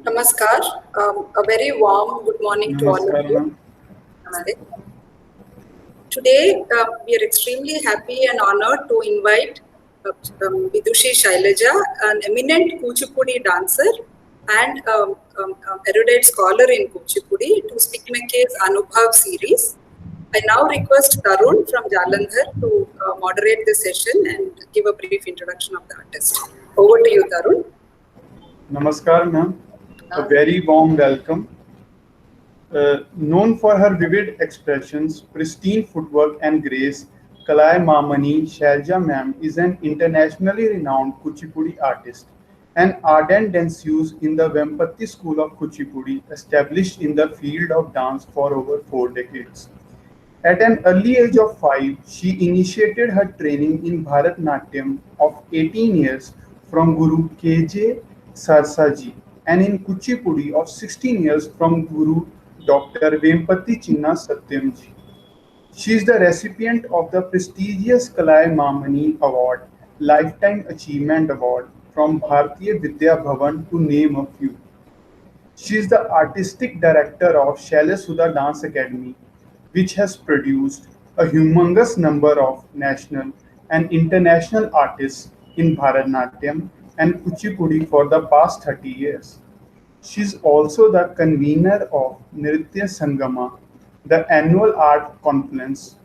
Namaskar. A very warm good morning to all of you. Namaste. Today, we are extremely happy and honored to invite Vidushi Shailaja, an eminent Kuchipudi dancer and erudite scholar in Kuchipudi, to SPIC MACAY's Anubhav series. I now request Tarun from Jalandhar to moderate the session and give a brief introduction of the artist. Over to you, Tarun. Namaskar, ma'am. A very warm welcome. Known for her vivid expressions, pristine footwork and grace, Kalai Mamani Shailja ma'am is an internationally renowned Kuchipudi artist, an ardent danseuse in the Vempati School of Kuchipudi, established in the field of dance for over 4 decades. At an early age of 5, she initiated her training in Bharatnatyam of 18 years from Guru K.J. Sarsaji and in Kuchipudi of 16 years from Guru Dr. Vempati Chinna Satyamji. She is the recipient of the prestigious Kalai Mamani Award, Lifetime Achievement Award from Bharatiya Vidya Bhavan, to name a few. She is the artistic director of Shaila Sudha Dance Academy, which has produced a humongous number of national and international artists in Bharatanatyam and Kuchipudi for the past 30 years. She is also the convener of Nritya Sangama, the annual art conference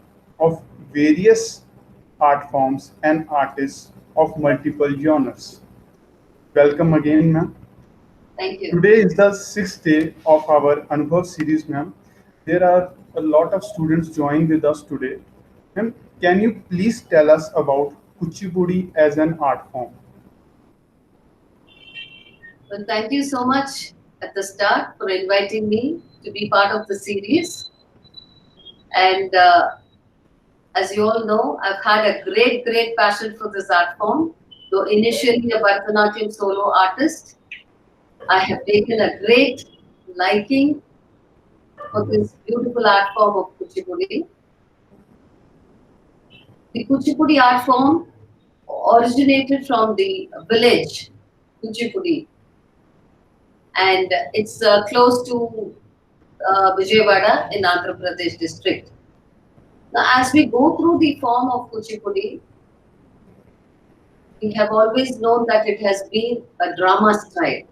of various art forms and artists of multiple genres. Welcome again, ma'am. Thank you. Today is the 6th day of our Anubhav series, ma'am. There are a lot of students joining with us today. Ma'am, can you please tell us about Kuchipudi as an art form? Well, thank you so much at the start for inviting me to be part of the series. And as you all know, I've had a great passion for this art form. Though initially a Bharatanatyam solo artist, I have taken a great liking for this beautiful art form of Kuchipudi. The Kuchipudi art form originated from the village Kuchipudi, and it's close to Vijayawada in Andhra Pradesh district. Now, as we go through the form of Kuchipudi, we have always known that it has been a drama style.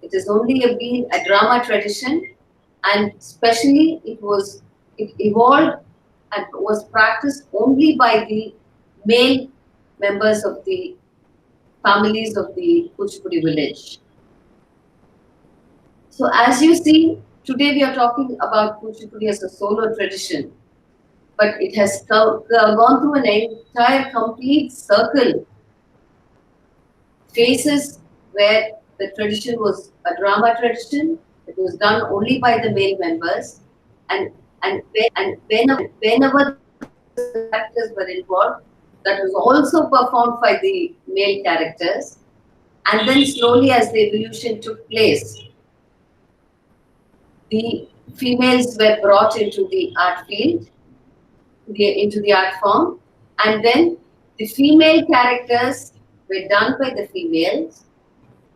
It has only been a drama tradition, and especially it evolved and was practiced only by the male members of the families of the Kuchipudi village. So as you see, today we are talking about Kuchipudi as a solo tradition, but it has gone through an entire complete circle, phases where the tradition was a drama tradition. It was done only by the male members, and whenever the characters were involved, that was also performed by the male characters. And then slowly, as the evolution took place, the females were brought into the art field, into the art form, and then the female characters were done by the females,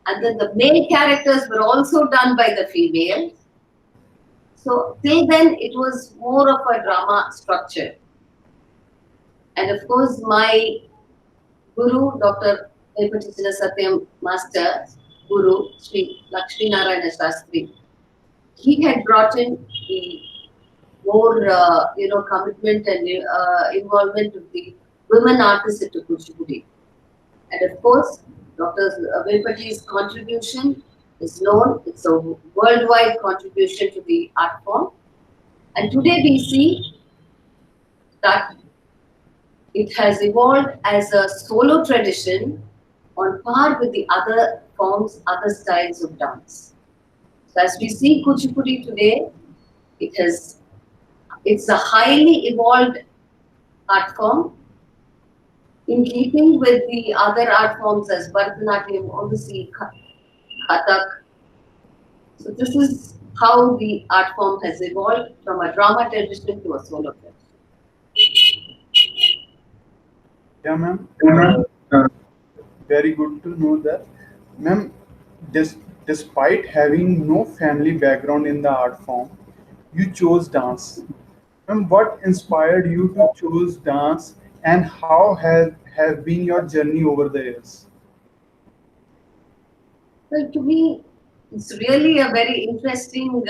and then the male characters were also done by the females. So till then, it was more of a drama structure. And of course, my Guru, Dr. Vempati Chinna Satyam Master, Guru, Sri Lakshmi Narayana Shastri, he had brought in the more, commitment and involvement of the women artists into Kuchipudi. And of course, Dr. Vempati's contribution is known. It's a worldwide contribution to the art form. And today we see that it has evolved as a solo tradition on par with the other forms, other styles of dance. So as we see Kuchipudi today, it's a highly evolved art form in keeping with the other art forms as Bharatanatyam, Odissi, Kathak. So this is how the art form has evolved from a drama tradition to a solo tradition. Yeah, ma'am. Very good to know that. Ma'am, Despite having no family background in the art form, you chose dance. And what inspired you to choose dance, and how have been your journey over the years? Well, to me, it's really a very interesting,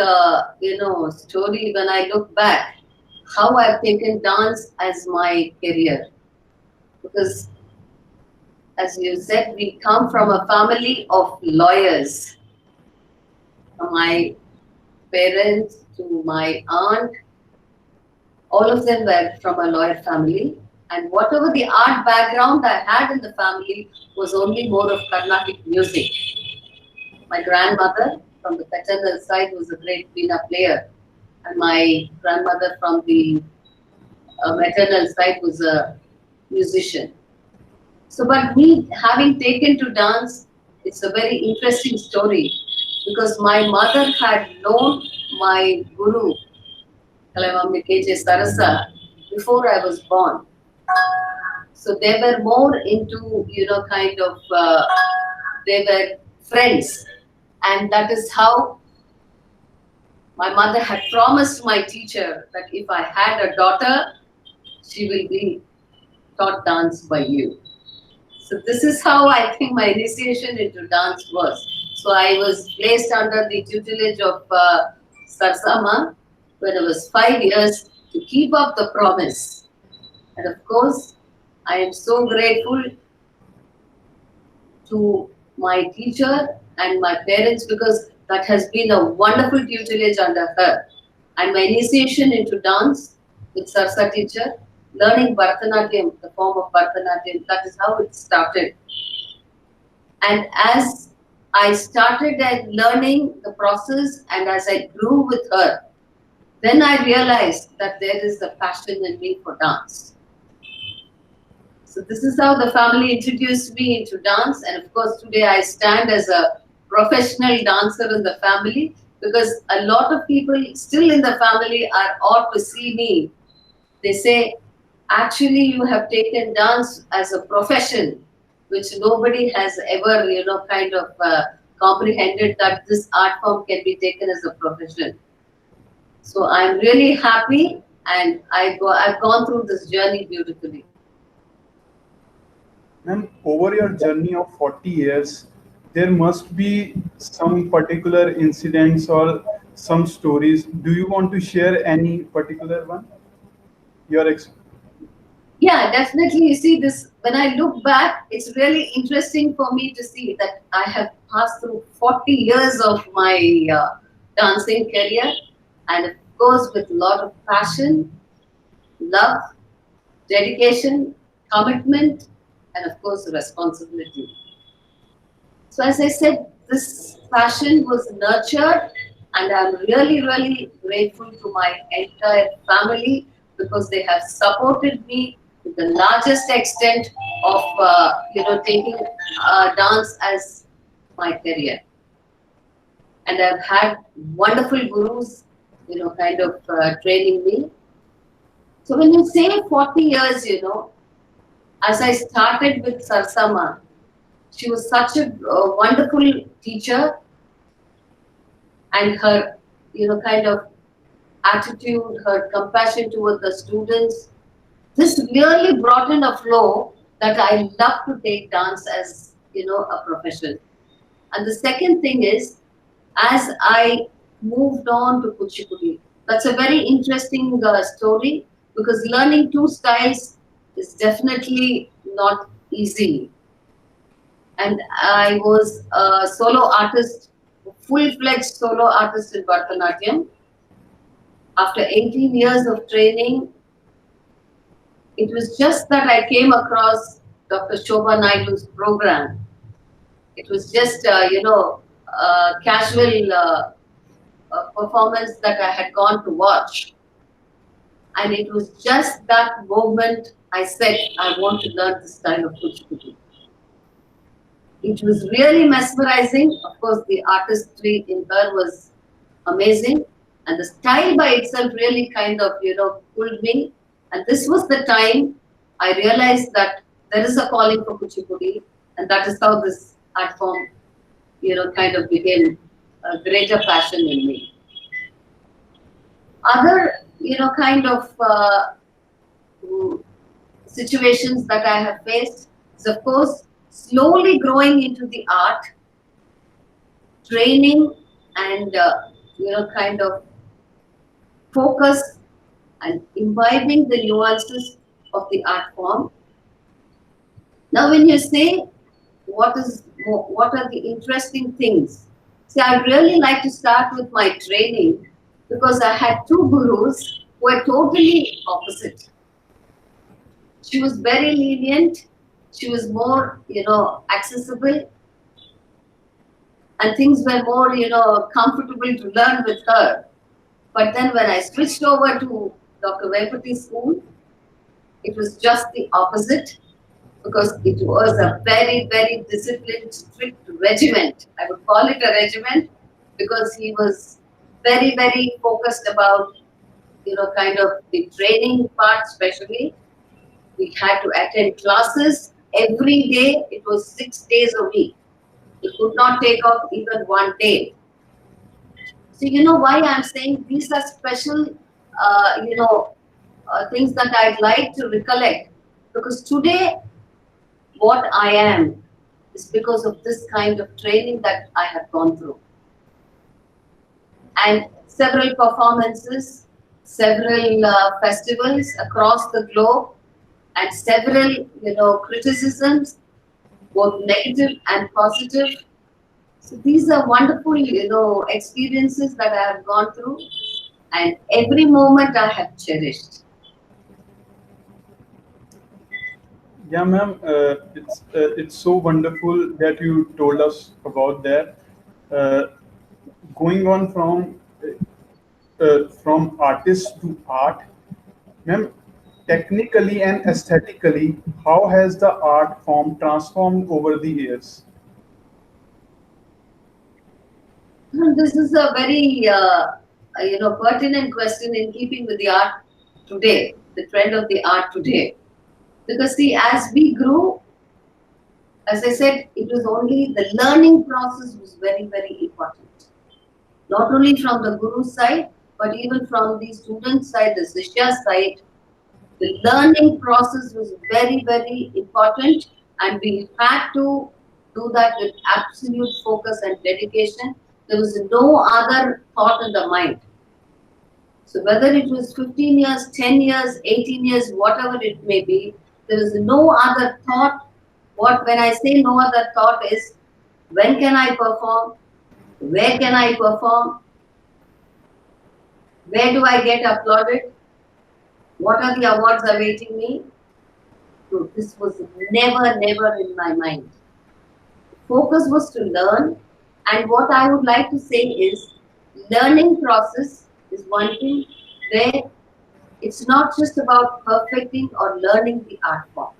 story when I look back how I've taken dance as my career. Because, as you said, we come from a family of lawyers. From my parents to my aunt, all of them were from a lawyer family. And whatever the art background I had in the family was only more of Carnatic music. My grandmother from the paternal side was a great veena player, and my grandmother from the maternal side was a musician. So, but me having taken to dance, it's a very interesting story because my mother had known my guru, Kalamambi KJ Sarasa, before I was born. So they were more into, they were friends. And that is how my mother had promised my teacher that if I had a daughter, she will be taught dance by you. So this is how I think my initiation into dance was. So I was placed under the tutelage of Sarsama when I was 5 years to keep up the promise. And of course, I am so grateful to my teacher and my parents because that has been a wonderful tutelage under her. And my initiation into dance with Sarsa teacher, learning Bharatanatyam, the form of Bharatanatyam, that is how it started. And as I started learning the process and as I grew with her, then I realized that there is a passion in me for dance. So this is how the family introduced me into dance, and of course today I stand as a professional dancer in the family because a lot of people still in the family are awed to see me. They say, actually you have taken dance as a profession, which nobody has ever, comprehended that this art form can be taken as a profession. So I'm really happy and I've gone through this journey beautifully. And over your journey of 40 years, there must be some particular incidents or some stories. Do you want to share any particular one? Your Yeah, definitely. You see, this when I look back, it's really interesting for me to see that I have passed through 40 years of my dancing career, and of course, with a lot of passion, love, dedication, commitment, and of course, responsibility. So, as I said, this passion was nurtured, and I'm really, really grateful to my entire family because they have supported me to the largest extent of, taking dance as my career. And I've had wonderful gurus, training me. So when you say 40 years, as I started with Sarsama, she was such a wonderful teacher, and her, attitude, her compassion toward the students, this really brought in a flow that I love to take dance as, a profession. And the second thing is, as I moved on to Kuchipudi, that's a very interesting story because learning two styles is definitely not easy. And I was a solo artist, full-fledged solo artist in Bharatanatyam. After 18 years of training, it was just that I came across Dr. Shobha Naidu's program. It was just, casual performance that I had gone to watch. And it was just that moment I said, I want to learn this style of Kuchipudi. It was really mesmerizing. Of course, the artistry in her was amazing. And the style by itself really kind of, pulled me. And this was the time I realized that there is a calling for Kuchipudi. And that is how this art form kind of became a greater passion in me. Other, kind of situations that I have faced is, of course, slowly growing into the art, training, and kind of focus and imbibing the nuances of the art form. Now, when you say what are the interesting things, see, I'd really like to start with my training, because I had two gurus who were totally opposite. She was very lenient. She was more, accessible, and things were more, comfortable to learn with her. But then when I switched over to Dr. Vempati's school, it was just the opposite, because it was a very, very disciplined, strict regiment. I would call it a regiment, because he was very, very focused about, kind of the training part especially. We had to attend classes every day. It was 6 days a week. We could not take off even one day. So you know why I'm saying these are special, things that I'd like to recollect. Because today, what I am is because of this kind of training that I have gone through. And several performances, several festivals across the globe, and several, criticisms, both negative and positive. So these are wonderful, experiences that I have gone through, and every moment I have cherished. Yeah, ma'am, it's so wonderful that you told us about that. Uh, Going on from artist to art, ma'am, technically and aesthetically, how has the art form transformed over the years? This is a very, pertinent question in keeping with the art today, the trend of the art today. Because see, as we grew, as I said, it was only the learning process was very, very important. Not only from the guru side, but even from the student side, the Shishya side. The learning process was very, very important, and we had to do that with absolute focus and dedication. There was no other thought in the mind. So whether it was 15 years, 10 years, 18 years, whatever it may be, there was no other thought. When I say no other thought is, when can I perform? Where can I perform? Where do I get applauded? What are the awards awaiting me? So this was never, never in my mind. Focus was to learn, and what I would like to say is, learning process is one thing where it's not just about perfecting or learning the art form.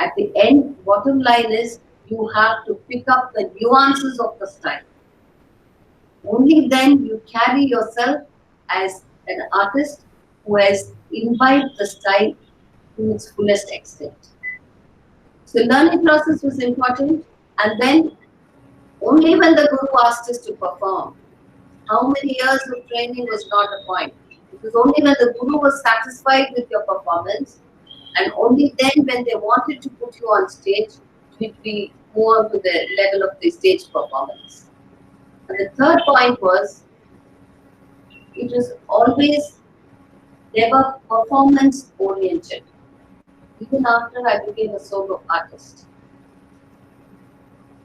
At the end, bottom line is, you have to pick up the nuances of the style. Only then you carry yourself as an artist who has imbibed the style to its fullest extent. So learning process was important, and then only when the guru asked us to perform, how many years of training was not a point. It was only when the guru was satisfied with your performance, and only then when they wanted to put you on stage, did we move on to the level of the stage performance. And the third point was, it was always never performance oriented. Even after I became a solo artist,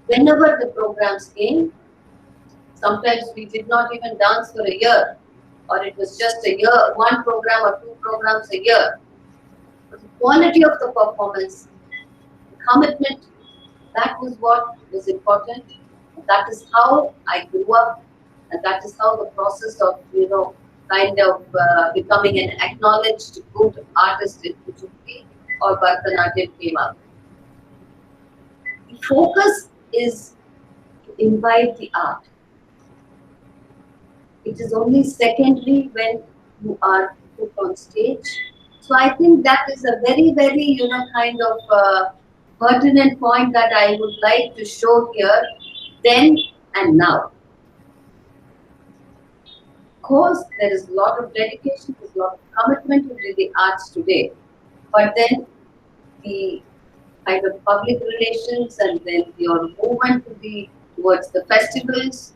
whenever the programs came, sometimes we did not even dance for a year, or it was just a year, one program or two programs a year. But the quality of the performance, the commitment, that was what was important. That is how I grew up, and that is how the process of, becoming an acknowledged good artist in Kuchipudi or Bharatanatyam came up. The focus is to imbibe the art. It is only secondary when you are put on stage. So I think that is a very, very, pertinent point that I would like to show here, then and now. Of course, there is a lot of dedication, there's a lot of commitment to the arts today, but then the kind of public relations and then your movement towards the festivals,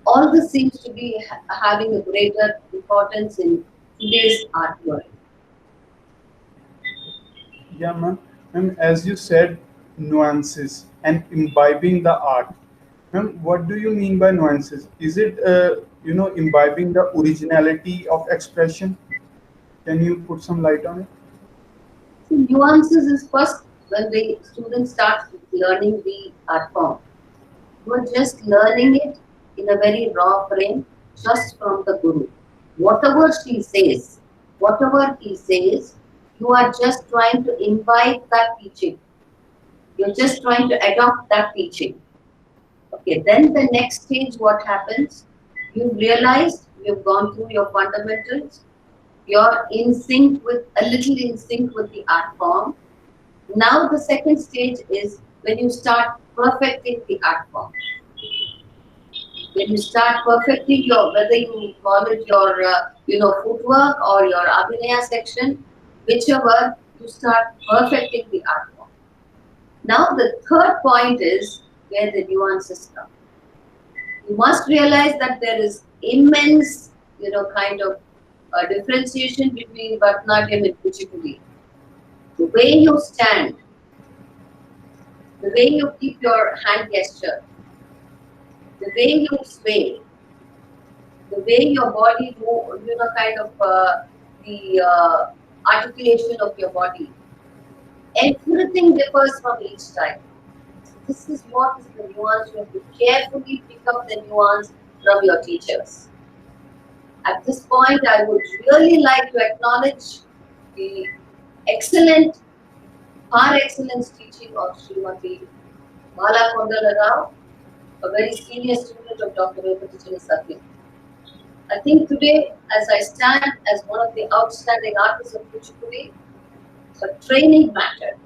all this seems to be having a greater importance in today's art world. Yeah, ma'am. Ma'am, as you said, nuances and imbibing the art. Ma'am, what do you mean by nuances? Is it, imbibing the originality of expression? Can you put some light on it? So nuances is first when the student starts learning the art form. You are just learning it in a very raw frame, just from the guru. Whatever she says, whatever he says, you are just trying to imbibe that teaching. You're just trying to adopt that teaching. Okay, then the next stage, what happens? You've realized you've gone through your fundamentals, you're in sync with, a little in sync with the art form. Now the second stage is when you start perfecting the art form. When you start perfecting your, whether you call it your footwork or your abhinaya section, whichever, you start perfecting the art form. Now the third point is where the nuances come. You must realize that there is immense, kind of differentiation between Bharatanatyam and Kuchipudi. The way you stand, the way you keep your hand gesture, the way you sway, the way your body move, the articulation of your body, everything differs from each style. This is what is the nuance. You have to carefully pick up the nuance from your teachers. At this point, I would really like to acknowledge the excellent, par excellence teaching of Srimati Bala Kondala Rao, a very senior student of Dr. Venkatachala. I think today, as I stand as one of the outstanding artists of Kuchipudi, a training matter.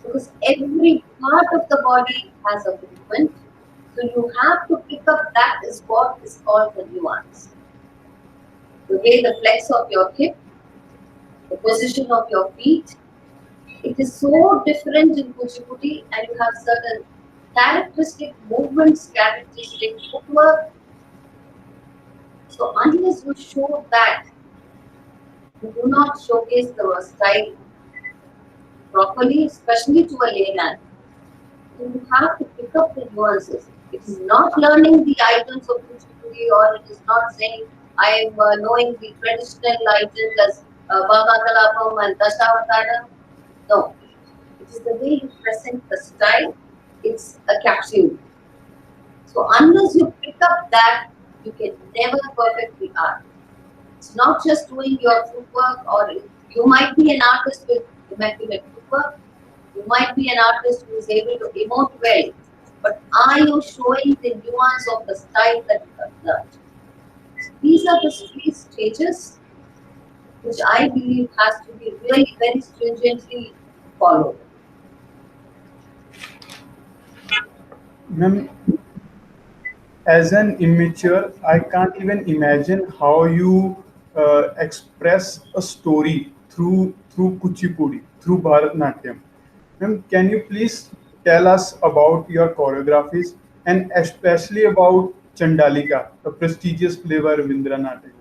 Because every part of the body has a movement, so you have to pick up, that is what is called the nuance. The way the flex of your hip, the position of your feet, it is so different in Kuchipudi, and you have certain characteristic movements, characteristic footwork. So unless you show that, you do not showcase the style properly, especially to a layman. You have to pick up the nuances. It is not learning the items of Kuchipudi, or it is not saying I am knowing the traditional items as Bhagakalapam and Dashavataram. No. It is the way you present the style. It's a capsule. So unless you pick up that, you can never perfect the art. It's not just doing your footwork, or you might be an artist with immaculate footwork. You might be an artist who is able to emote well, but are you showing the nuance of the style that you have learned? So these are the three stages which I believe has to be really very stringently followed. Ma'am, as an immature, I can't even imagine how you express a story through Kuchipudi, through Bharatanatyam. Ma'am, can you please tell us about your choreographies and especially about Chandalika, the prestigious play by Rabindranath Tagore?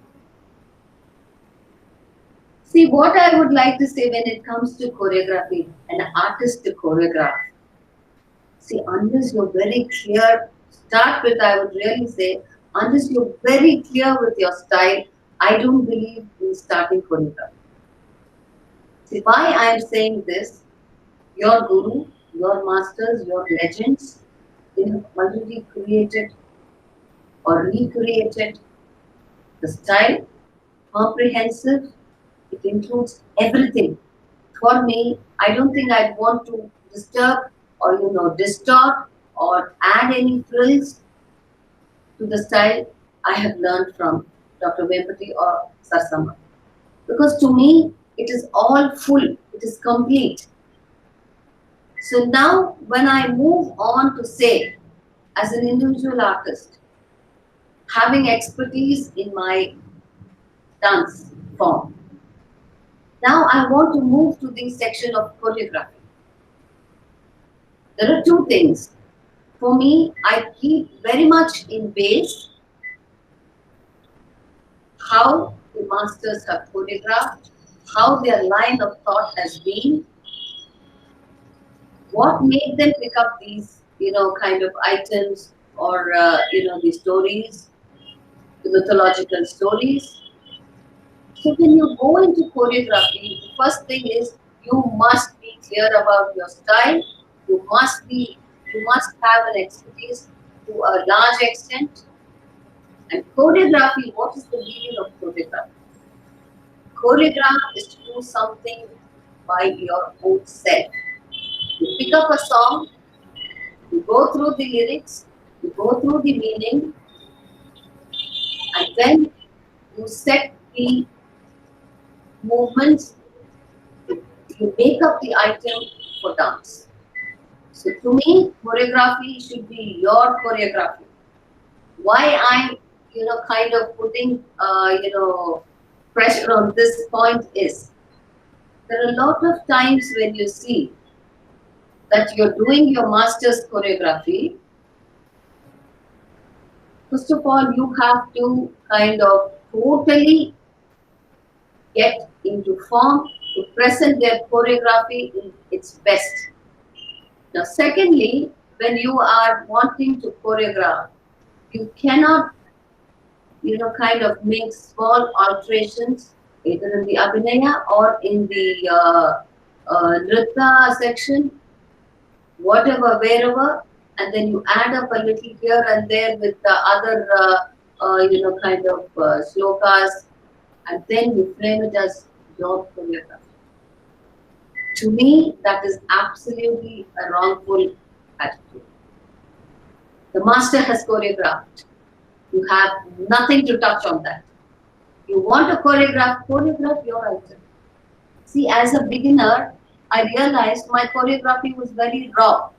See, what I would like to say when it comes to choreography, an artist to choreograph. See, unless you're very clear, start with, I would really say, unless you're very clear with your style, I don't believe in starting choreography. See, why I am saying this, your guru, your masters, your legends, they have already created or recreated the style, comprehensive, it includes everything. For me, I don't think I'd want to disturb or distort or add any frills to the style I have learned from Dr. Vempati or Sarsama. Because to me, it is all full, it is complete. So now when I move on to say, as an individual artist, having expertise in my dance form, now I want to move to the section of choreography. There are two things. For me, I keep very much in base how the masters have choreographed, how their line of thought has been, what made them pick up these, kind of items or, the stories, the mythological stories. So when you go into choreography, the first thing is you must be clear about your style. You must have an expertise to a large extent. And choreography, what is the meaning of choreography? Choreograph is to do something by your own self. You pick up a song, you go through the lyrics, you go through the meaning, and then you set the movements, you make up the item for dance. So to me, choreography should be your choreography. Why I'm, kind of putting, pressure on this point is, there are a lot of times when you see that you're doing your master's choreography. First of all, you have to kind of totally get into form to present their choreography in its best. Now, secondly, when you are wanting to choreograph, you cannot, kind of make small alterations either in the abhinaya or in the nritta section, whatever, wherever, and then you add up a little here and there with the other, kind of slokas, and then you frame it as your choreography. To me, that is absolutely a wrongful attitude. The master has choreographed. You have nothing to touch on that. You want to choreograph your item. See, as a beginner, I realized my choreography was very raw.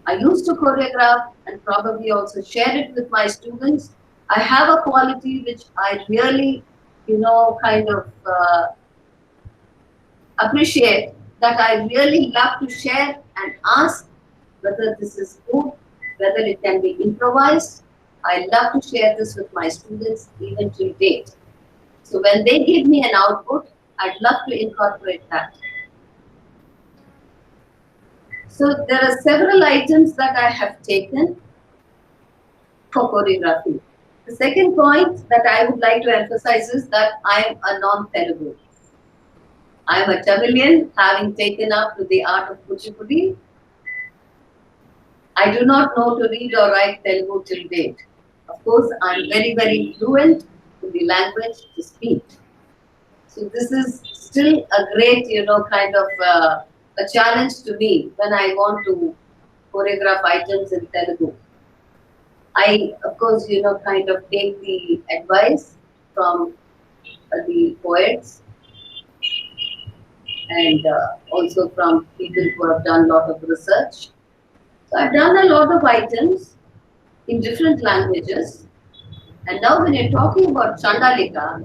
I used to choreograph and probably also share it with my students. I have a quality which I really, kind of appreciate, that I really love to share and ask whether this is good, whether it can be improvised. I love to share this with my students even till date. So when they give me an output, I'd love to incorporate that. So there are several items that I have taken for choreography. The second point that I would like to emphasize is that I am a non-Telugu. I am a Tamilian, having taken up to the art of Kuchipudi. I do not know to read or write Telugu till date. Of course, I am very, very fluent in the language to speak. So this is still a great, kind of a challenge to me when I want to choreograph items in Telugu. I, of course, kind of take the advice from the poets and also from people who have done a lot of research. So I've done a lot of items in different languages. And now when you're talking about Chandalika,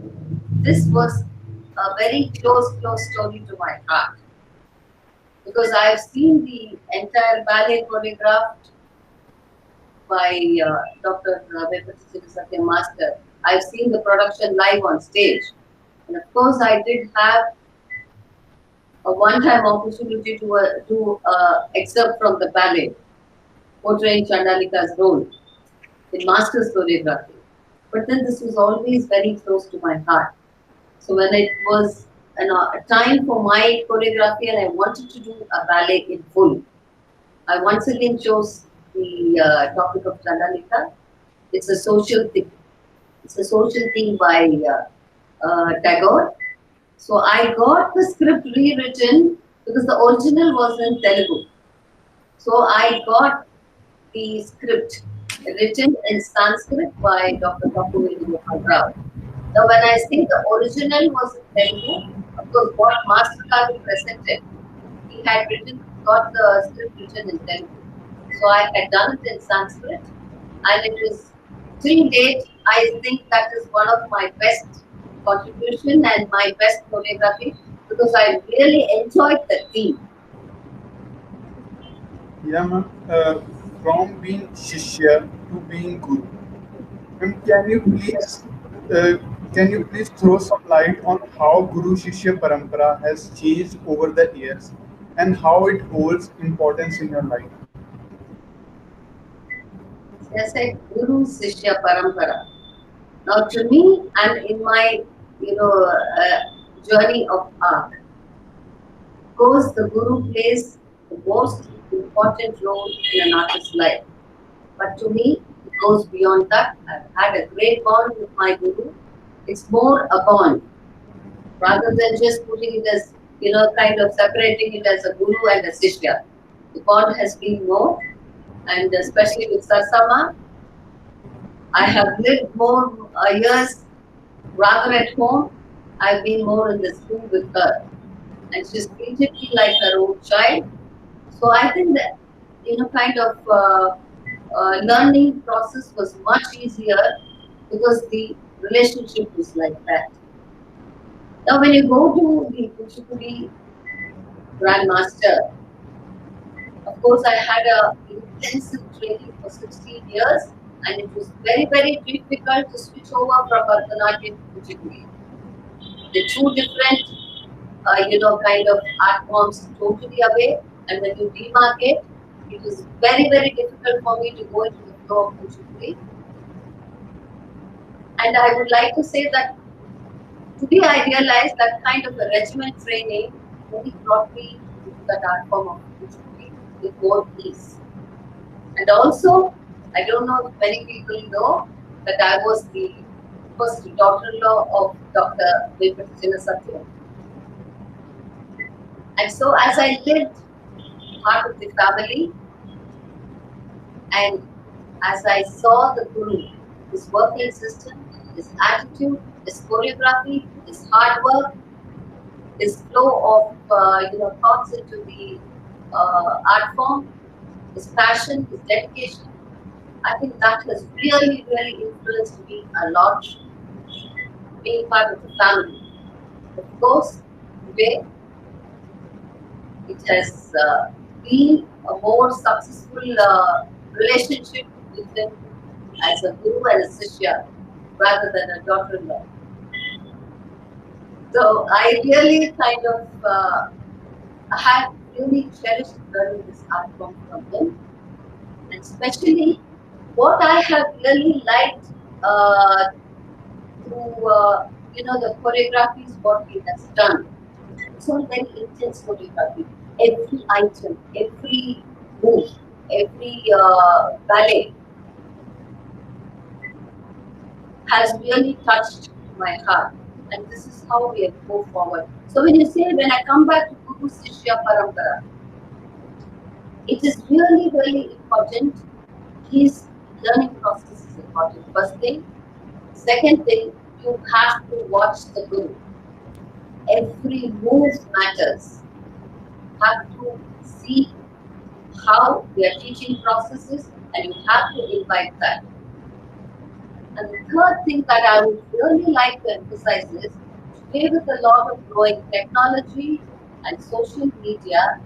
this was a very close story to my heart. Because I've seen the entire ballet choreographed by Dr. Vepati Satya Master. I've seen the production live on stage. And of course, I did have a one-time opportunity to do excerpt from the ballet, portraying Chandalika's role in master's choreography. But then this was always very close to my heart. So when it was a time for my choreography and I wanted to do a ballet in full, I once again chose the topic of Chandalika. It's a social thing. It's a social thing by Tagore. So I got the script rewritten because the original was in Telugu. So I got the script written in Sanskrit by Dr. Propagation. Now when I say the original was in Telugu, of course what Master Kavi presented, he had got the script written in Telugu. So I had done it in Sanskrit, and it was till date, I think that is one of my best contribution and my best choreography, because I really enjoyed the theme. Yeah, ma'am. From being Shishya to being Guru. Ma'am, uh, can you please throw some light on how Guru Shishya parampara has changed over the years and how it holds importance in your life? As I said, Gurushishya parampara. Now, to me, and in my journey of art, of course, the Guru plays the most important role in an artist's life. But to me, it goes beyond that. I've had a great bond with my Guru. It's more a bond rather than just putting it as, kind of separating it as a Guru and a Sishya. The bond has been more, and especially with Sarsama, I have lived more years rather at home. I've been more in the school with her, and she's treated me like her own child. So I think that, kind of learning process was much easier because the relationship was like that. Now, when you go to the Kuchipudi Grandmaster, of course, I had a intensive training for 16 years, and it was very, very difficult to switch over from Bharatanatyam to Kuchipudi. The two different, kind of art forms totally away, and when you demarcate, it was very, very difficult for me to go into the flow of Kuchipudi. And I would like to say that today I realized that kind of a regiment training really brought me into that art form of Kuchipudi with more ease. And also, I don't know if many people know that I was the first daughter-in-law of Dr. Venkata Satya. And so as I lived part of the family, and as I saw the Guru, his working system, his attitude, his choreography, his hard work, his flow of thoughts into the art form, his passion, his dedication, I think that has really, really influenced me a lot, being part of the family. Of course, today it has been a more successful relationship with him as a guru and a sishya rather than a daughter-in-law. So I really kind of I have really cherished learning this art form from him, and especially what I have really liked through the choreographies what he has done. It's all very intense choreography. Every item, every move, every ballet has really touched my heart, and this is how we go forward. So when I come back to Guru Shishya Parampara, it is really, really important. His learning process is important. First thing. Second thing, you have to watch the Guru. Every move matters. You have to see how their teaching process is, and you have to invite that. And the third thing that I would really like to emphasize is, today with a lot of growing technology and social media,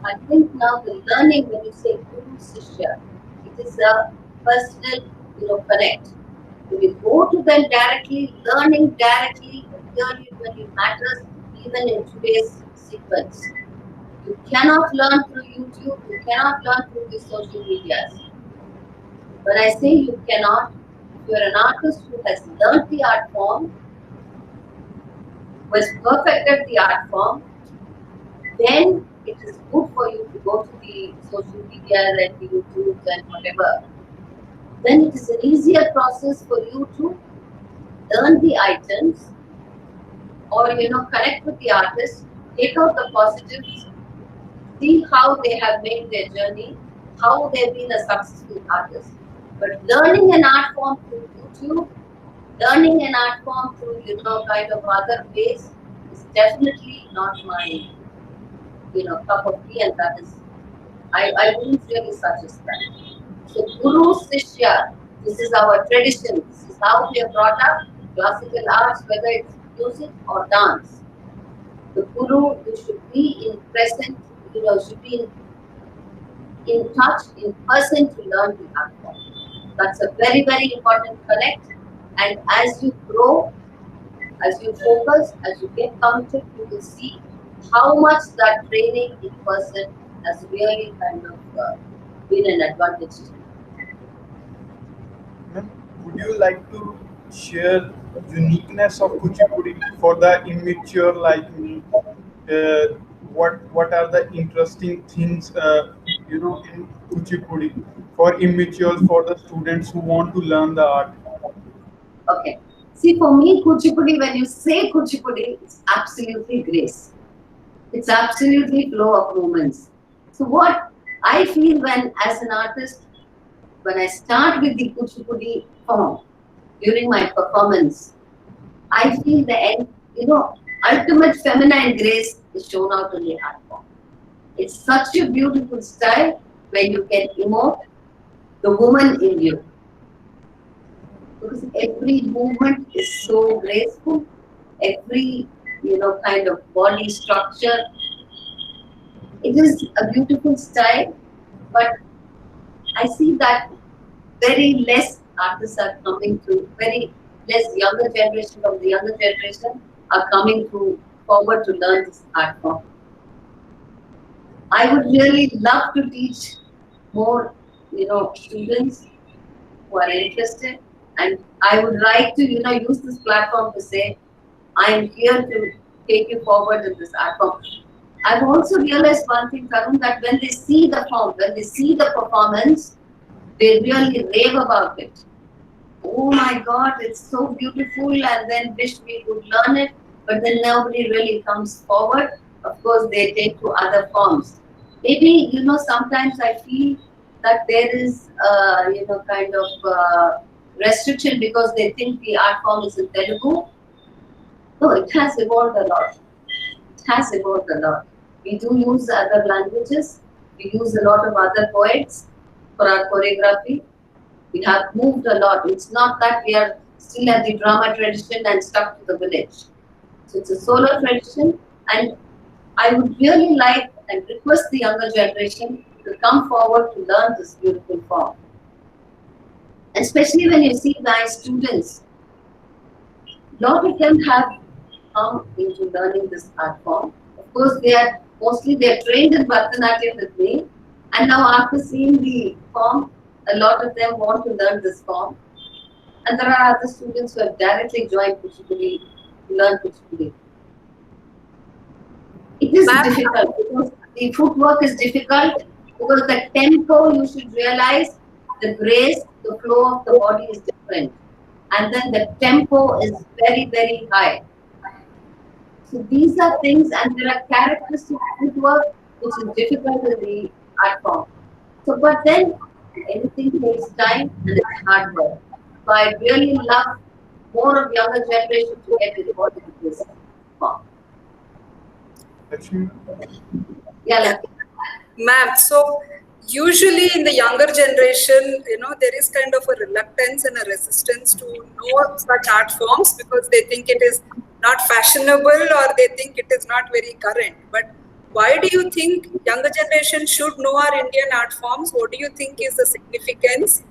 I think now the learning, when you say Guru Shishya, it is a personal, connect. When you go to them directly, learning directly really matters, even in today's sequence. You cannot learn through YouTube, you cannot learn through the social medias. When I say you cannot, if you are an artist who has learned the art form, who has perfected the art form, then it is good for you to go to the social media and the YouTube and whatever. Then it is an easier process for you to learn the items or connect with the artist, take out the positives, see how they have made their journey, how they've been a successful artist. But learning an art form through YouTube, learning an art form through kind of other ways is definitely not my cup of tea, and that is, I wouldn't really suggest that. So Gurushishya, this is our tradition. This is how we are brought up. Classical arts, whether it's music or dance, the guru you should be in present. Should be in touch in person to learn the art form. That's a very, very important connect. And as you grow, as you focus, as you get committed, you will see how much that training in person has really kind of been an advantage to you. Ma'am, would you like to share uniqueness of Kuchipudi for the immature like me? Uh, what are the interesting things in Kuchipudi for immatures, for the students who want to learn the art? Okay. See, for me, Kuchipudi, when you say Kuchipudi, it's absolutely grace. It's absolutely flow of movements. So what I feel when, as an artist, when I start with the Kuchipudi form during my performance, I feel ultimate feminine grace is shown out in the art form. It's such a beautiful style when you can emote the woman in you. Because every movement is so graceful, every kind of body structure. It is a beautiful style, but I see that very less artists are coming through, very less younger generation of the younger generation are coming forward to learn this art form. I would really love to teach more, students who are interested, and I would like to, use this platform to say, I am here to take you forward in this art form. I've also realized one thing, Tarun, that when they see the form, when they see the performance, they really rave about it. Oh my God, it's so beautiful, and then wish we could learn it, but then nobody really comes forward. Of course, they take to other forms. Maybe, sometimes I feel that there is, kind of restriction because they think the art form is in Telugu. No, it has evolved a lot. It has evolved a lot. We do use other languages. We use a lot of other poets for our choreography. We have moved a lot. It's not that we are still at the drama tradition and stuck to the village. So it's a solo tradition, and I would really like and request the younger generation to come forward to learn this beautiful form. Especially when you see my students, a lot of them have come into learning this art form. Of course, they are trained in Bharatanatyam with me, and now after seeing the form, a lot of them want to learn this form. And there are other students who have directly joined Kuchipudi to learn Kuchipudi. It is difficult because the footwork is difficult, because the tempo, you should realize, the grace, the flow of the body is different. And then the tempo is very, very high. So these are things, and there are characteristics of footwork which is difficult in the art form. So, but then anything takes time and it's hard work. So I really love more of younger generation to get involved in this form. Actually, Yeah, Ma'am, so usually in the younger generation, there is kind of a reluctance and a resistance to know such art forms because they think it is not fashionable or they think it is not very current. But why do you think younger generation should know our Indian art forms? What do you think is the significance?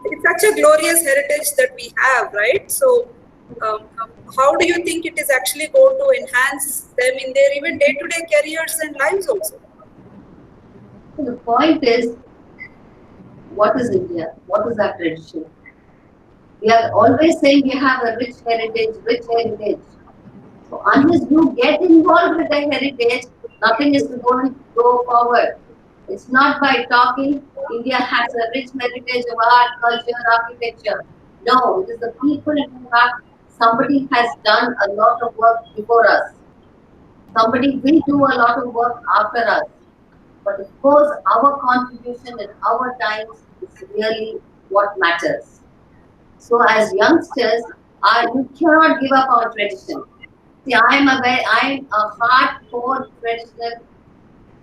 It's such a glorious heritage that we have, right? So how do you think it is actually going to enhance them in their even day-to-day careers and lives also? the point is, what is India? What is our tradition? We are always saying we have a rich heritage, rich heritage. So unless you get involved with the heritage, nothing is going to go forward. It's not by talking, India has a rich heritage of art, culture, architecture. No, it is the people who have, somebody has done a lot of work before us. Somebody will do a lot of work after us. But of course, our contribution in our times is really what matters. So as youngsters, we cannot give up our tradition. See, I'm a hardcore traditional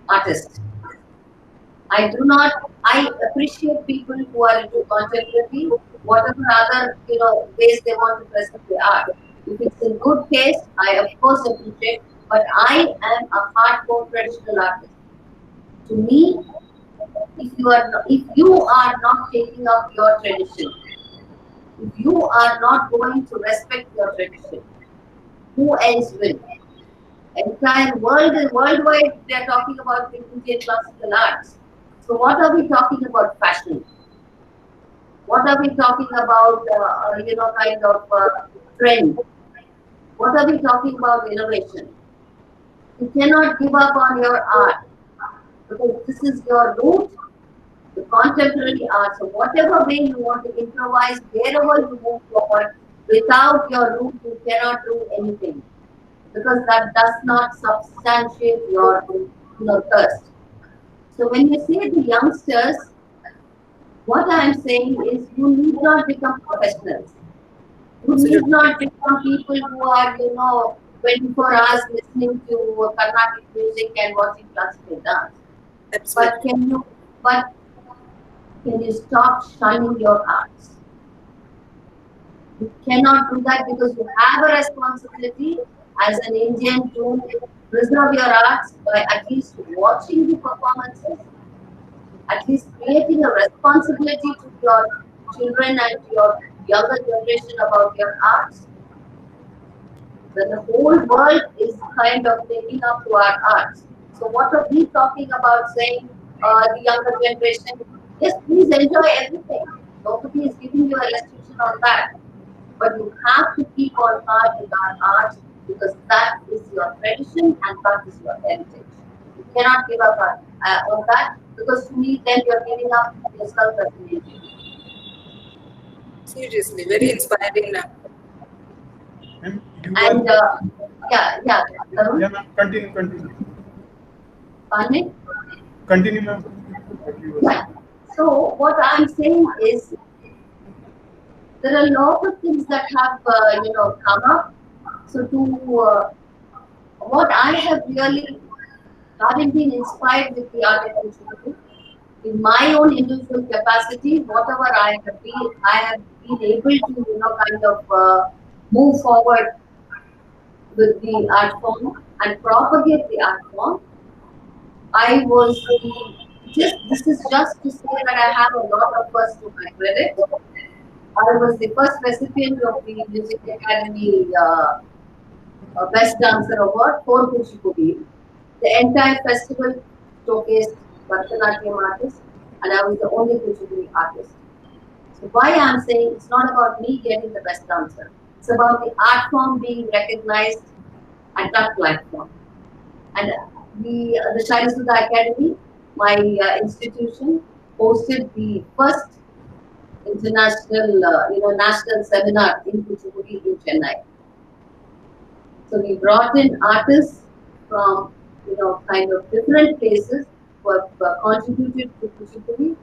artist. I appreciate people who are into contemporary, whatever other, ways they want to present their art. If it's in good taste, I of course appreciate, but I am a hardcore traditional artist. To me, if you are not taking up your tradition, if you are not going to respect your tradition, who else will? Entire worldwide, they are talking about the Indian classical arts. So what are we talking about fashion? What are we talking about, kind of trend? What are we talking about innovation? You cannot give up on your art because this is your root, the contemporary art. So whatever way you want to improvise, wherever you move forward, without your root, you cannot do anything because that does not substantiate your, thirst. So when you say the youngsters, what I am saying is you need not become professionals. You need Absolutely. not become people who are, 24 hours listening to Carnatic music and watching classical dance. But Absolutely. can you stop shunning your arts? You cannot do that because you have a responsibility as an Indian to preserve your arts by at least watching the performances, at least creating a responsibility to your children and to your younger generation about your arts. When the whole world is kind of taking up to our arts. So what are we talking about saying the younger generation? Yes, please enjoy everything. Nobody is giving you a restriction on that. But you have to keep on hard with our arts because that is your tradition and that is your heritage. You cannot give up on that because to me then you're giving up yourself as an Indian. Seriously, very inspiring. Ma'am, you are, And yeah, Tarun, yeah, ma'am, continue. Pardon Continue, ma'am. What you were Yeah. So what I'm saying is there are a lot of things that have come up. So to what I have really having been inspired with the art of Kuchipudi, in my own individual capacity, whatever I have been able to kind of move forward with the art form and propagate the art form. I was the just this is just to say that I have a lot of first to my credit. I was the first recipient of the Music Academy Best Dancer Award for Kuchipudi. The entire festival showcased Bharatanatyam artists, and I was the only Kuchipudi artist. So why I'm saying it's not about me getting the best dancer. It's about the art form being recognized at that platform. And the Shairasuda Academy, my institution, hosted the first international, national seminar in Kuchipudi in Chennai. So we brought in artists from, kind of different places who have contributed to Kuchipudi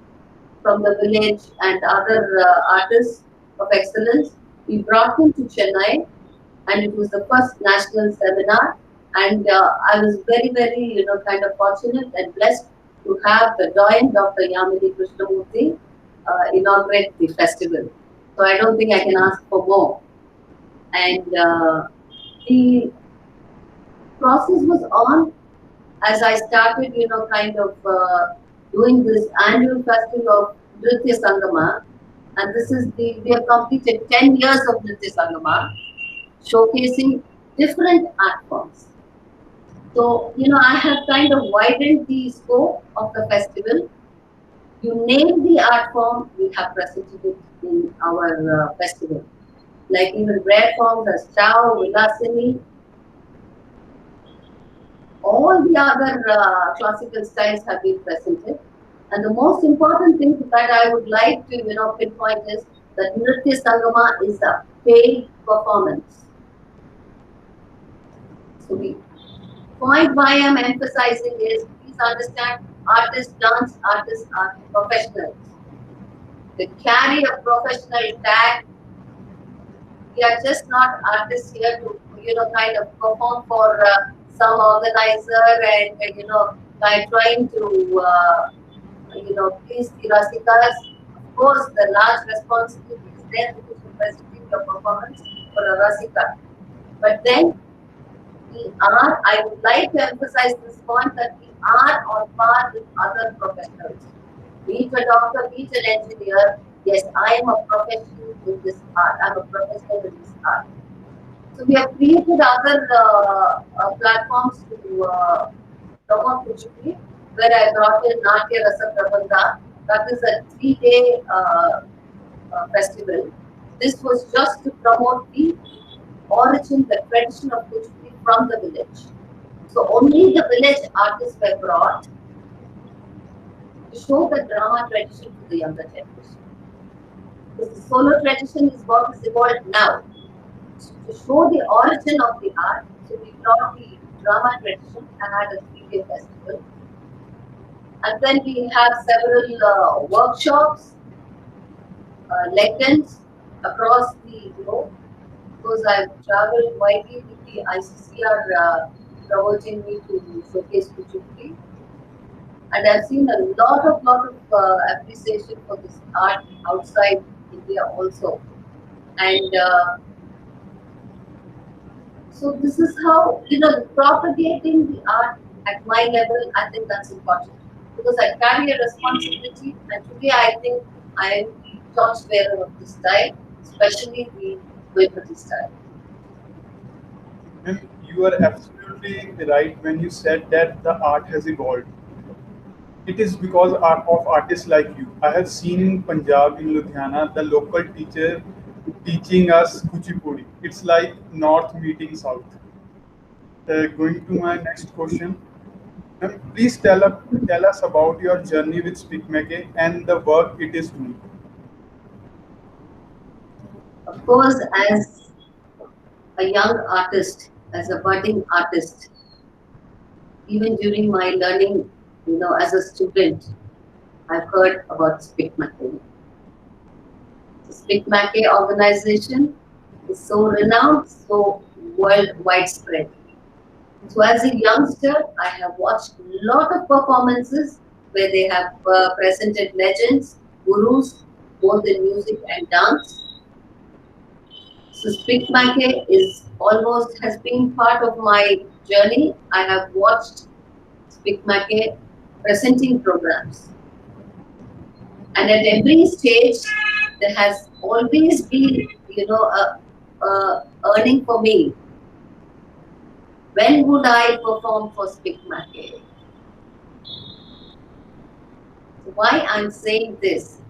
from the village and other artists of excellence. We brought them to Chennai and it was the first national seminar. And I was very, very, kind of fortunate and blessed to have the doyen Dr. Yamini Krishnamurthy inaugurate the festival. So I don't think I can ask for more. And the process was on as I started, kind of doing this annual festival of Nritya Sangama. And we have completed 10 years of Nritya Sangama, showcasing different art forms. So, I have kind of widened the scope of the festival. You name the art form, we have presented it in our festival. Like even rare forms as Chow, Vilasini, all the other classical styles have been presented. And the most important thing that I would like to, pinpoint is that Nritya Sangama is a paid performance. So the point why I'm emphasizing is please understand artists dance, artists are professionals. They carry a professional tag. We are just not artists here to, kind of perform for some organizer and, by trying to, please the Rasikas. Of course, the large responsibility is there because you're presenting your performance for a Rasika. But then we are, I would like to emphasize this point that we are on par with other professionals. Be it a doctor, be it an engineer, yes, I am a professional in this art. I'm a professional in this art. So we have created other platforms to promote Kuchipudi, where I brought in Natya Rasa Prabandha. That is a 3-day festival. This was just to promote the origin, the tradition of Kuchipudi from the village. So only the village artists were brought to show the drama tradition to the younger generation. Because the solo tradition is what is evolved now. To show the origin of the art, so we brought the drama tradition and had a 3-day festival. And then we have several workshops, lectures across the globe. Because I've traveled widely with the ICCR promoting me to showcase Kuchipudi. And I've seen a lot of appreciation for this art outside India also. And so this is how, propagating the art at my level, I think that's important. Because I carry a responsibility, and today I think I am the torchbearer of this style, especially the Kuchipudi style. And you are absolutely right when you said that the art has evolved. It is because of artists like you. I have seen in Punjab, in Ludhiana, the local teacher teaching us Kuchipudi. It's like North meeting South. Going to my next question. Please tell us about your journey with SPIC MACAY and the work it is doing. Of course, as a young artist, as a budding artist, even during my learning, as a student, I've heard about SPIC MACAY. The SPIC MACAY organization is so renowned, so widespread. So as a youngster, I have watched a lot of performances where they have presented legends, gurus, both in music and dance. So SPIC MACAY has been part of my journey. I have watched SPIC MACAY presenting programs. And at every stage, there has always been, a earning for me. When would I perform for SPIC MACAY? So why I'm saying this?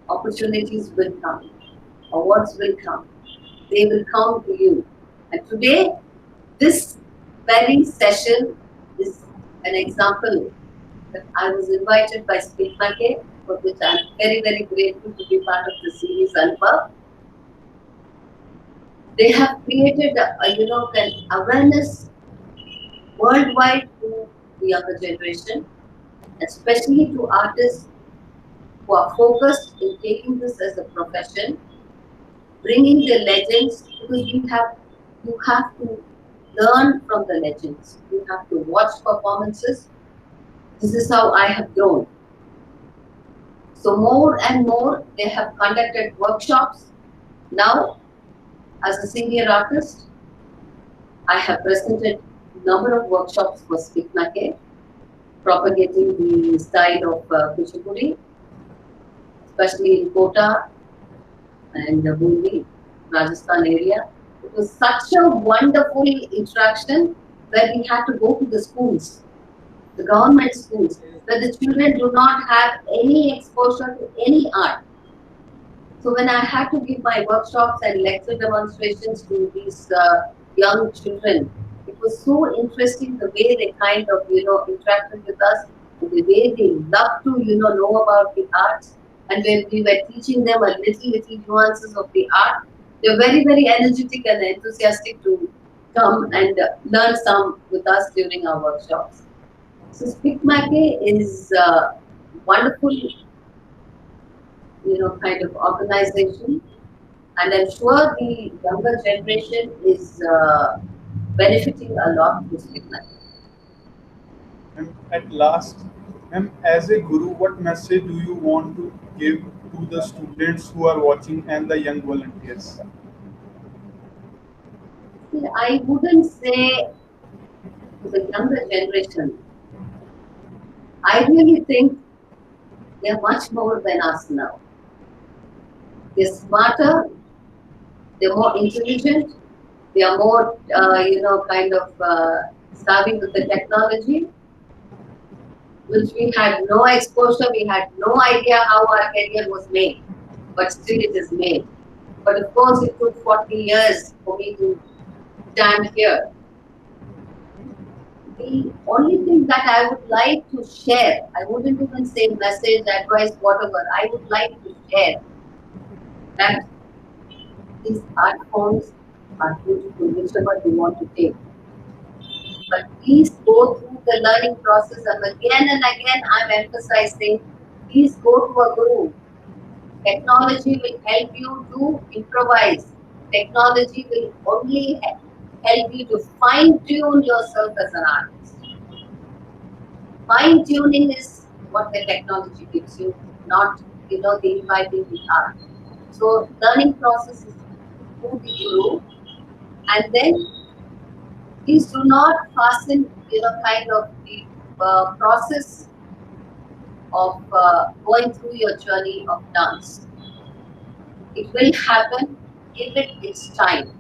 Opportunities will come. Awards will come. They will come to you. And today, this very session is an example that I was invited by SPIC MACAY, for which I'm very, very grateful to be part of the series Anubhav. They have created an awareness worldwide to the younger generation, especially to artists who are focused in taking this as a profession, bringing the legends, because you have to learn from the legends. You have to watch performances. This is how I have grown. So more and more, they have conducted workshops. Now, as a senior artist, I have presented a number of workshops for SPIC MACAY, propagating the style of Kuchipudi, especially in Kota and the Bundi, Rajasthan area. It was such a wonderful interaction where we had to go to the schools, the government schools, where the children do not have any exposure to any art. So when I had to give my workshops and lecture demonstrations to these young children, it was so interesting the way they kind of, interacted with us, and the way they loved to, know about the arts. And when we were teaching them a little nuances of the art, they were very, very energetic and enthusiastic to come and learn some with us during our workshops. So SPIC MACAY is wonderful, kind of organization. And I'm sure the younger generation is benefiting a lot from SPIC MACAY. And at last, ma'am, as a guru, what message do you want to give to the students who are watching and the young volunteers? See, I wouldn't say to the younger generation. I really think they're much more than us now. They're smarter, they're more intelligent, they are more, kind of savvy with the technology, which we had no exposure, we had no idea how our career was made, but still it is made. But of course, it took 40 years for me to stand here. The only thing that I would like to share, I wouldn't even say message, advice, whatever, I would like to share that these art forms are beautiful, whichever you want to take. But please go through the learning process, and again I'm emphasizing, please go to a guru. Technology will help you to improvise. Technology will only help you to fine-tune yourself as an artist. Fine-tuning is what the technology gives you, not the imbibing the art. So learning process is through the guru, and then please do not fasten, kind of the process of going through your journey of dance. It will happen, give it its time.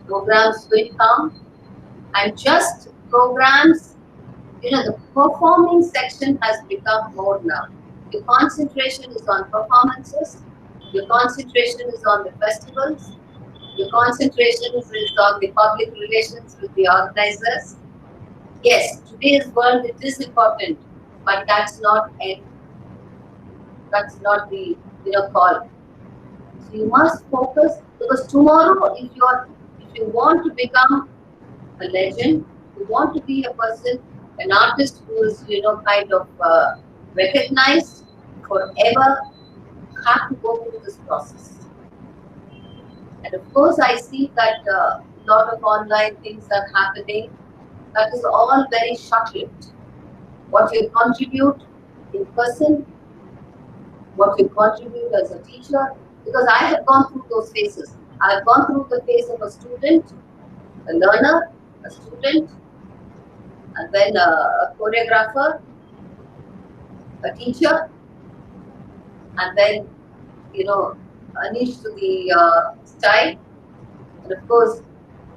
Programs will come, and just programs, the performing section has become more now. Your concentration is on performances, your concentration is on the festivals, your concentration is on the public relations with the organizers. Yes, today's world it is important, but that's not the call. So you must focus, because tomorrow, if you want to become a legend, you want to be a person, an artist who is kind of recognized forever, you have to go through this process. And of course, I see that a lot of online things are happening. That is all very short-lived. What you contribute in person, what you contribute as a teacher, because I have gone through those phases. I have gone through the phase of a student, a learner, a student, and then a choreographer, a teacher, and then, a niche to the style, and of course,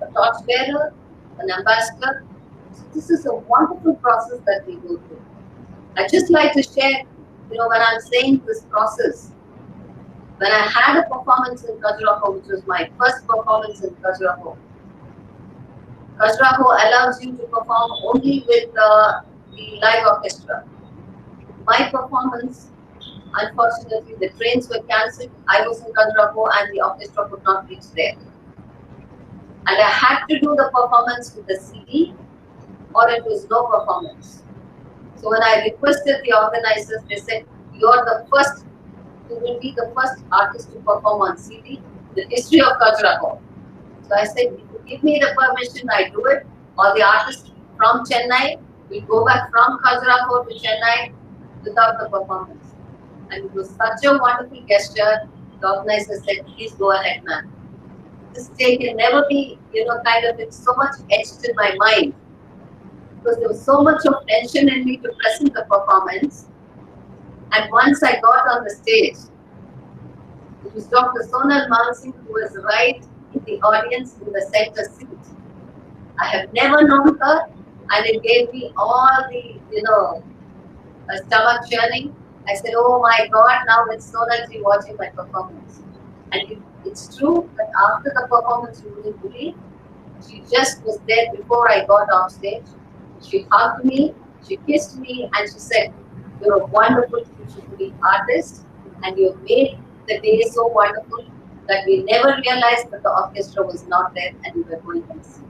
a torchbearer, an ambassador. So this is a wonderful process that we go through. I just like to share, when I'm saying this process, when I had a performance in Khajuraho, which was my first performance in Khajuraho. Khajuraho allows you to perform only with the live orchestra. My performance, unfortunately, the trains were cancelled. I was in Khajuraho and the orchestra could not reach there. And I had to do the performance with the CD, or it was no performance. So when I requested the organizers, they said, you will be the first artist to perform on CD, the history of Khajuraho. So I said, if you give me the permission, I do it, or the artist from Chennai will go back from Khajuraho to Chennai without the performance. And it was such a wonderful gesture. The organizer said, please go ahead, man. This day can never be, it's so much etched in my mind. Because there was so much of tension in me to present the performance. And once I got on the stage, it was Dr. Sonal Mansingh who was right in the audience in the center seat. I have never known her, and it gave me all the, stomach churning. I said, oh my God, now it's Sonalji watching my performance. And it's true that after the performance, you wouldn't believe, she just was there before I got off stage. She hugged me, she kissed me, and she said, you're a wonderful Kuchipudi artist, and you made the day so wonderful that we never realized that the orchestra was not there and we were going to see.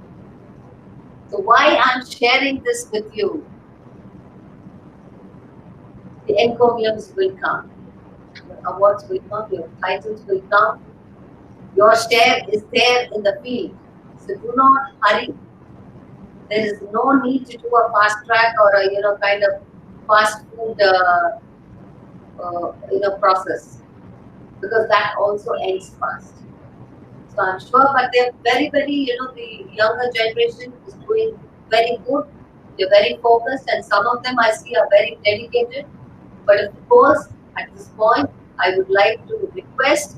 So why I'm sharing this with you, the encomiums will come, your awards will come, your titles will come, Your share is there in the field. So do not hurry. There is no need to do a fast track or a kind of fast food process, because that also ends fast. So I'm sure, but they're very, very, the younger generation is doing very good. They're very focused, and some of them I see are very dedicated. But of course, at this point, I would like to request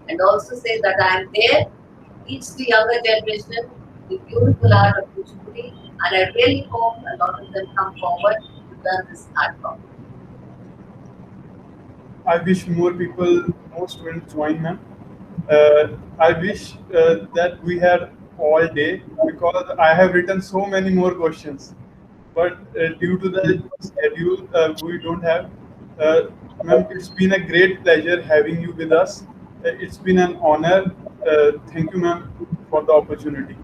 and also say that I am there to teach the younger generation the beautiful art of Kuchipudi, and I really hope a lot of them come forward to learn this art form. I wish more students join, ma'am. I wish that we had all day, because I have written so many more questions. But due to the schedule, we don't have. Uh, Ma'am, it's been a great pleasure having you with us. It's been an honor. Thank you, ma'am, for the opportunity.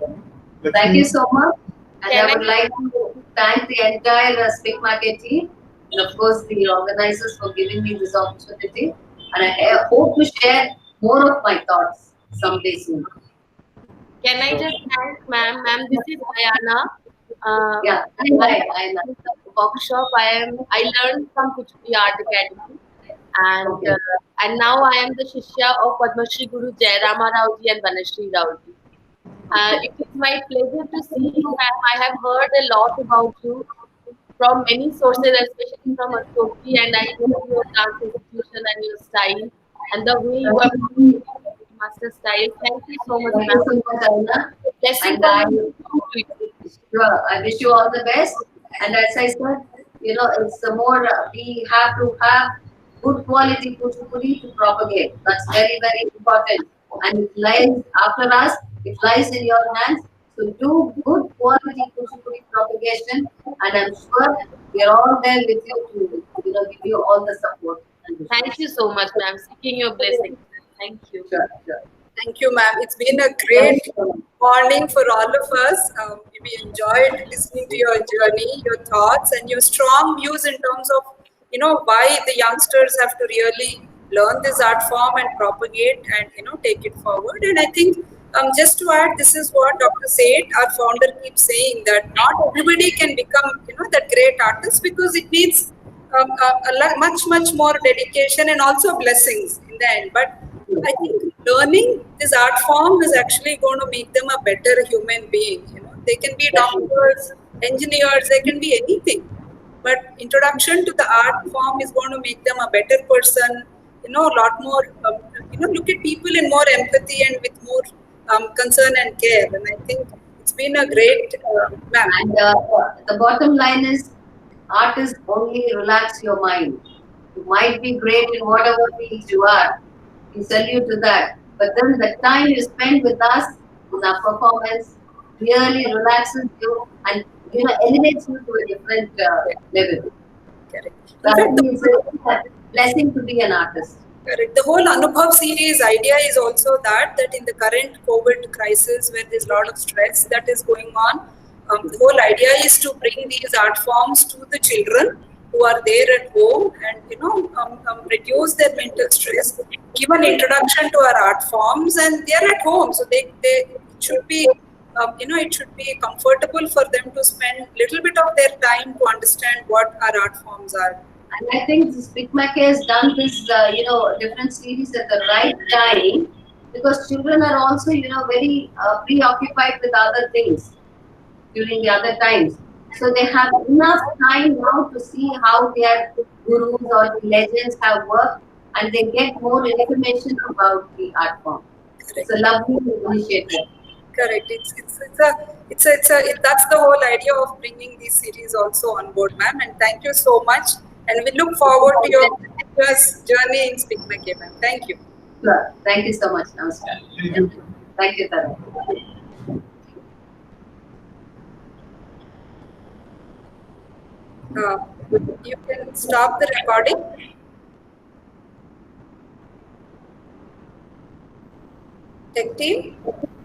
Thank you so much. And Can I would like to thank the entire SPIC MACAY team, and of course the organizers for giving me this opportunity. And I hope to share more of my thoughts someday soon. Can I just thank ma'am? Ma'am, this is Ayana. Yeah, I workshop. I learned from Kuchipudi Art Academy, and Okay. now I am the Shishya of Padma Shri Guru Jairama Raoji and Banashri Raoji. It is my pleasure to see you, ma'am. I have heard a lot about you from many sources, especially from Asoki, and I know your dance execution and your style and the way you are master style. Thank you so much, Thank you ma'am. so much, Anna. Blessing And for you too. sure, I wish you all the best. And as I said, it's the more we have to have good quality Kuchipudi to propagate. That's very, very important. And it lies after us, it lies in your hands. So do good quality Kuchipudi propagation, and I'm sure we are all there with you to give you all the support. Thank you so much, ma'am. Seeking your blessing. Thank you. Sure, sure. Thank you, ma'am. It's been a Thank great you so much. morning for all of us. We enjoyed listening to your journey, your thoughts, and your strong views in terms of, why the youngsters have to really learn this art form and propagate and, take it forward. And I think, just to add, this is what Dr. Seth, our founder, keeps saying, that not everybody can become, that great artist, because it needs much more dedication and also blessings in the end. But I think learning this art form is actually going to make them a better human being. They can be doctors, engineers, they can be anything. But introduction to the art form is going to make them a better person. A lot more. Look at people in more empathy and with more concern and care. And I think it's been a great. Ma'am. And the bottom line is, artists only relax your mind. You might be great in whatever field you are. We salute to that. But then the time you spend with us in our performance really relaxes you and elevates you to a different level. Correct. So In I fact, think it's a blessing to be an artist. correct. The whole Anubhav series idea is also that in the current COVID crisis, where there's a lot of stress that is going on, the whole idea is to bring these art forms to the children who are there at home, and reduce their mental stress, give an introduction to our art forms, and they're at home, so they it should be it should be comfortable for them to spend little bit of their time to understand what our art forms are. And I think the SPIC MACAY has done this, different series at the right time, because children are also, very preoccupied with other things during the other times. So they have enough time now to see how their gurus or the legends have worked, and they get more information about the art form. It's a lovely initiative. Correct. That's the whole idea of bringing these series also on board, ma'am. And thank you so much. And we look forward to your continuous journey in SPIC MACAY, ma'am. Thank you. Sure. Thank you so much, Namaskar. Thank you. Thank you, Tarun. You can stop the recording. Tech team.